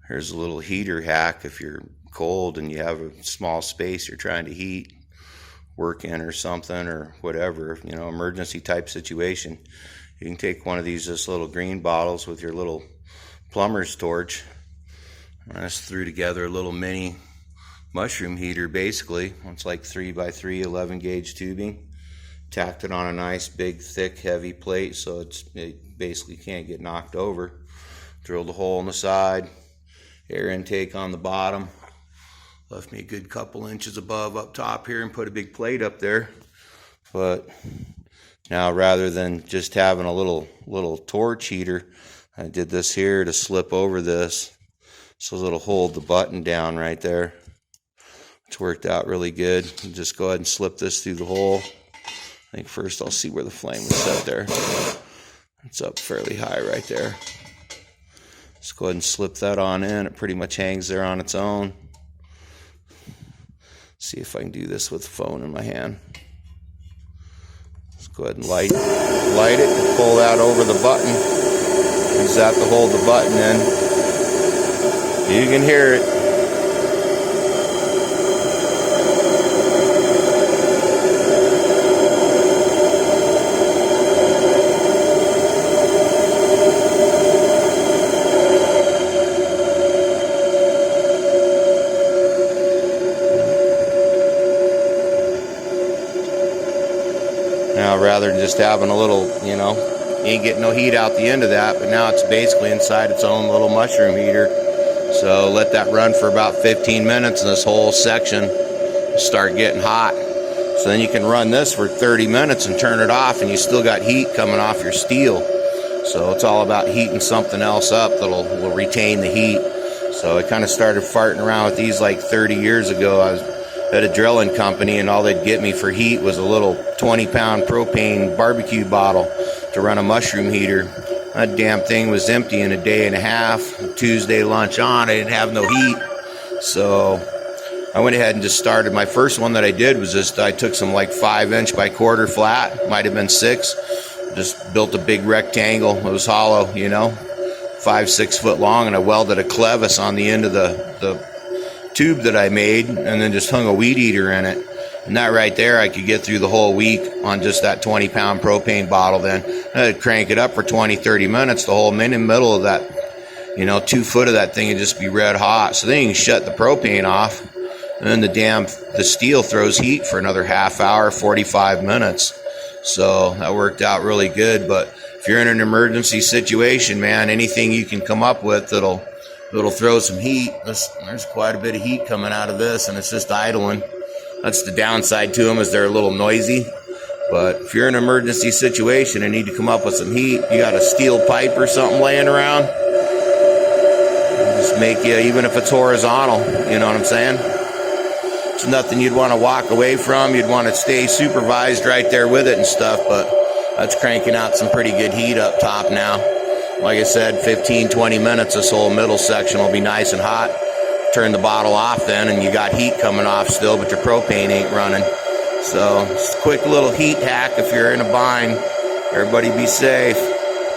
Here's a little heater hack if you're cold and you have a small space you're trying to heat, work in or something or whatever, you know, emergency type situation. You can take one of these just little green bottles with your little plumber's torch. I just threw together a little mini mushroom heater basically. It's like 3 by 3 11 gauge tubing. Tacked it on a nice big thick heavy plate so it basically can't get knocked over. Drilled a hole in the side, air intake on the bottom. Left me a good couple inches above up top here and put a big plate up there. But now rather than just having a little torch heater, I did this here to slip over this so it'll hold the button down right there. It's worked out really good. Just go ahead and slip this through the hole. I think first I'll see where the flame was set there. It's up fairly high right there. Just go ahead and slip that on in. It pretty much hangs there on its own. See if I can do this with the phone in my hand. Let's go ahead and light it and pull that over the button. Use that to hold the button in. You can hear it. Now, rather than just having a little, you know, you ain't getting no heat out the end of that, but now it's basically inside its own little mushroom heater. So let that run for about 15 minutes and this whole section will start getting hot. So then you can run this for 30 minutes and turn it off and you still got heat coming off your steel. So it's all about heating something else up that'll will retain the heat. So I kind of started farting around with these like 30 years ago. I was at a drilling company and all they'd get me for heat was a little 20-pound propane barbecue bottle to run a mushroom heater. That damn thing was empty in a day and a half. Tuesday lunch on, I didn't have no heat. So I went ahead and just started. My first one that I did was just, I took some like 5-inch by quarter flat, might have been 6. Just built a big rectangle. It was hollow, you know, 5-6 foot long, and I welded a clevis on the end of the tube that I made, and then just hung a weed eater in it. And that right there, I could get through the whole week on just that 20-pound propane bottle. Then I'd crank it up for 20-30 minutes. The whole middle of that, you know, 2 foot of that thing would just be red hot. So then you can shut the propane off, and then the steel throws heat for another half hour, 45 minutes. So that worked out really good. But if you're in an emergency situation, man, anything you can come up with that'll throw some heat. There's quite a bit of heat coming out of this, and it's just idling. That's the downside to them, is they're a little noisy. But if you're in an emergency situation and need to come up with some heat, you got a steel pipe or something laying around, just make you, even if it's horizontal, you know what I'm saying? It's nothing you'd want to walk away from. You'd want to stay supervised right there with it and stuff, but that's cranking out some pretty good heat up top now. Like I said, 15-20 minutes, this whole middle section will be nice and hot. Turn the bottle off then, and you got heat coming off still, but your propane ain't running. So, just a quick little heat hack if you're in a bind. Everybody be safe.